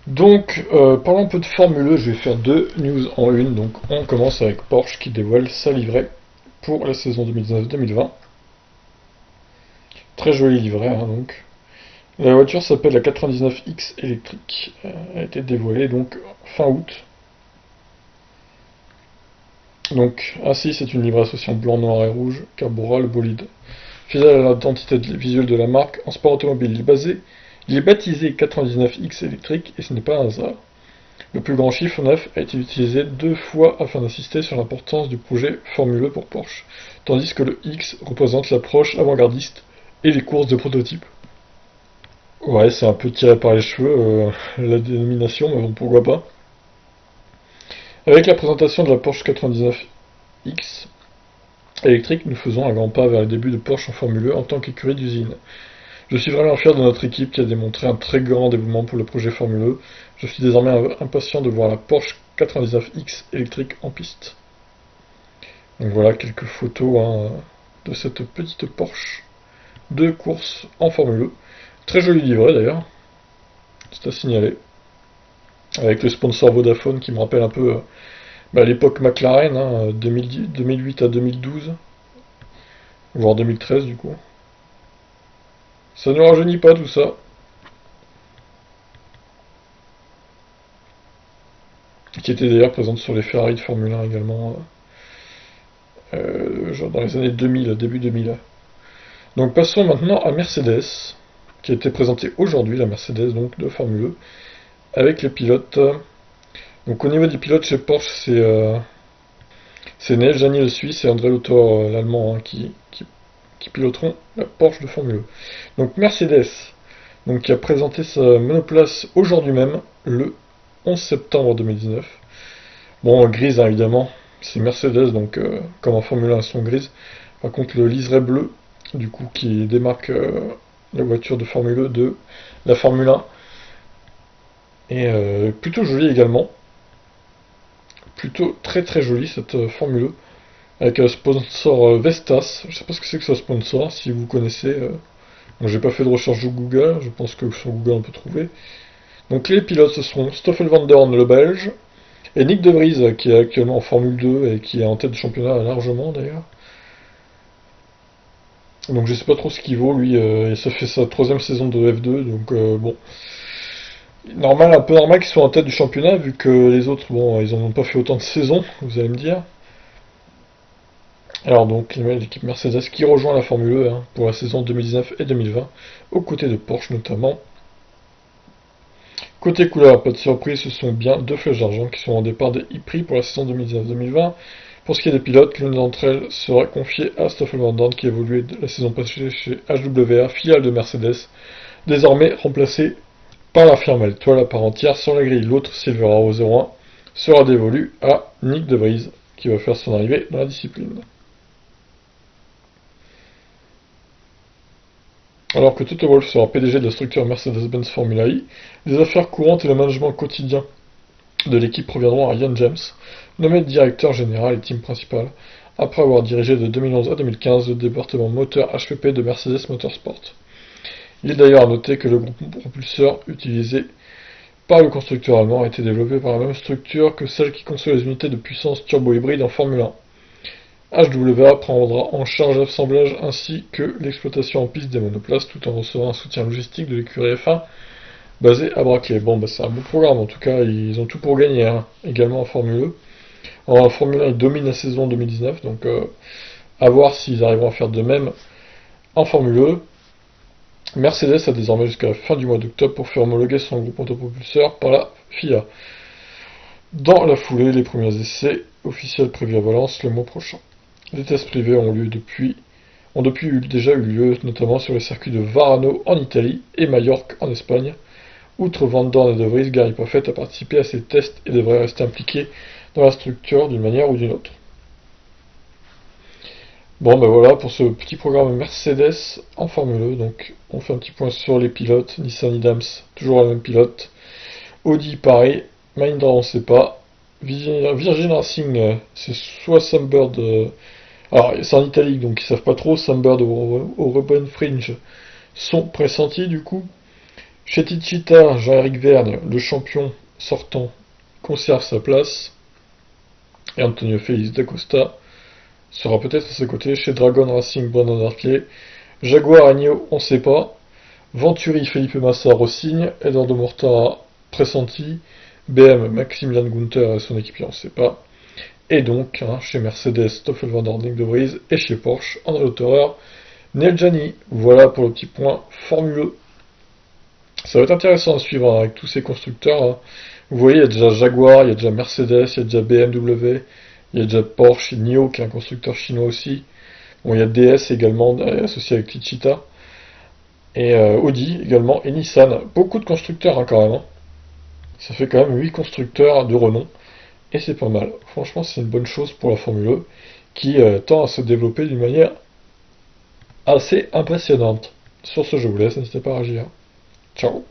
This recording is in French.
Donc, parlons un peu de Formule 1, je vais faire deux news en une. Donc, on commence avec Porsche qui dévoile sa livrée pour la saison 2019-2020. Très joli livret, hein, donc. La voiture s'appelle la 99X électrique. Elle a été dévoilée donc fin août. Donc, ainsi, c'est une livrée associant blanc, noir et rouge, carburant le bolide. Fidèle à l'identité visuelle de la marque, en sport automobile, il est baptisé 99X électrique et ce n'est pas un hasard. Le plus grand chiffre 9 a été utilisé deux fois afin d'insister sur l'importance du projet Formule 1 pour Porsche, tandis que le X représente l'approche avant-gardiste et les courses de prototypes. Ouais, c'est un peu tiré par les cheveux, la dénomination, mais bon, pourquoi pas. Avec la présentation de la Porsche 99X électrique, nous faisons un grand pas vers le début de Porsche en Formule 1 en tant qu'écurie d'usine. Je suis vraiment fier de notre équipe qui a démontré un très grand dévouement pour le projet Formule 1. Je suis désormais impatient de voir la Porsche 99X électrique en piste. Donc voilà quelques photos hein, de cette petite Porsche de course en Formule 1. Très joli livret d'ailleurs, c'est à signaler. Avec le sponsor Vodafone qui me rappelle un peu l'époque McLaren, hein, 2008 à 2012, voire 2013 du coup. Ça ne rajeunit pas tout ça. Qui était d'ailleurs présente sur les Ferrari de Formule 1 également, genre dans les années 2000, début 2000. Donc passons maintenant à Mercedes, qui a été présentée aujourd'hui, la Mercedes donc de Formule 1, avec les pilotes. Donc au niveau des pilotes chez Porsche, c'est Neil Jani le Suisse et André Lauter l'Allemand hein, qui piloteront la Porsche de Formule 1. Donc Mercedes, donc, qui a présenté sa monoplace aujourd'hui même, le 11 septembre 2019. Bon, grise hein, évidemment, c'est Mercedes, donc comme en Formule 1 elles sont grises. Par contre le liseré bleu, du coup qui démarque la voiture de Formule 1 de la Formule 1, est plutôt joli également. Plutôt très très jolie cette Formule 1, avec un sponsor Vestas. Je sais pas ce que c'est que ce sponsor, si vous connaissez. Bon, j'ai pas fait de recherche sur Google, je pense que sur Google on peut trouver. Donc les pilotes ce seront Stoffel van Dorn le belge, et Nick De Vries qui est actuellement en Formule 2 et qui est en tête du championnat largement d'ailleurs. Donc je sais pas trop ce qu'il vaut lui, et ça fait sa troisième saison de F2, donc bon. Normal, un peu normal qu'ils soient en tête du championnat, vu que les autres, bon, ils en ont pas fait autant de saisons, vous allez me dire. Alors donc, l'équipe Mercedes qui rejoint la Formule 1 hein, pour la saison 2019 et 2020, aux côtés de Porsche notamment. Côté couleur, pas de surprise, ce sont bien deux flèches d'argent qui sont en départ des e-prix pour la saison 2019-2020. Pour ce qui est des pilotes, l'une d'entre elles sera confiée à Stoffel Van Dorn qui évoluait la saison passée chez HWA, filiale de Mercedes, désormais remplacée par la firme étoile à part entière sur la grille. L'autre, Silverado 01, sera dévolue à Nick De Vries qui va faire son arrivée dans la discipline. Alors que Toto Wolff sera PDG de la structure Mercedes-Benz Formula I, les affaires courantes et le management quotidien de l'équipe reviendront à Ian James, nommé directeur général et team principal, après avoir dirigé de 2011 à 2015 le département moteur HPP de Mercedes Motorsport. Il est d'ailleurs à noter que le groupe propulseur utilisé par le constructeur allemand a été développé par la même structure que celle qui conçoit les unités de puissance turbo-hybride en Formule 1. HWA prendra en charge l'assemblage ainsi que l'exploitation en piste des monoplaces tout en recevant un soutien logistique de l'écurie F1 basé à Brackley. Bon, c'est un bon programme, en tout cas, ils ont tout pour gagner, hein. Également en Formule 1. En Formule 1, ils dominent la saison 2019, donc à voir s'ils arriveront à faire de même en Formule 1. Mercedes a désormais jusqu'à la fin du mois d'octobre pour faire homologuer son groupe autopropulseur par la FIA. Dans la foulée, les premiers essais officiels prévus à Valence le mois prochain. Les tests privés ont depuis déjà eu lieu, notamment sur les circuits de Varano en Italie et Majorque en Espagne. Outre Van Dorn et De Vries, Gary Paffett a participé à ces tests et devrait rester impliqué dans la structure d'une manière ou d'une autre. Bon ben voilà pour ce petit programme Mercedes en Formule 1, donc on fait un petit point sur les pilotes, Nissan Idams, toujours le même pilote, Audi pareil, Mahindra on sait pas, Virgin Racing c'est soit Sunbird, alors c'est en italique donc ils savent pas trop, Sunbird ou Urban Fringe sont pressentis du coup, Chez Techeetah, Jean-Éric Vergne, le champion sortant, conserve sa place. Et Antonio Félix da Costa sera peut-être à ses côtés. Chez Dragon Racing, Brandon Hartley. Jaguar Agneau, on ne sait pas. Venturi, Felipe Massa, Rossigne. Eduardo Mortara, pressenti. BM, Maximilian Gunther et son équipier, on ne sait pas. Et donc, chez Mercedes, Stoffel van der Dink de Vries. Et chez Porsche, André Lauterer, Neil Gianni. Voilà pour le petit point Formule E. Ça va être intéressant à suivre avec tous ces constructeurs. Vous voyez, il y a déjà Jaguar, il y a déjà Mercedes, il y a déjà BMW, il y a déjà Porsche, NIO qui est un constructeur chinois aussi. Bon, il y a DS également associé avec Techeetah. Et Audi également, et Nissan. Beaucoup de constructeurs quand même. Ça fait quand même 8 constructeurs de renom. Et c'est pas mal. Franchement, c'est une bonne chose pour la Formule E qui tend à se développer d'une manière assez impressionnante. Sur ce, je vous laisse, n'hésitez pas à réagir. Ciao.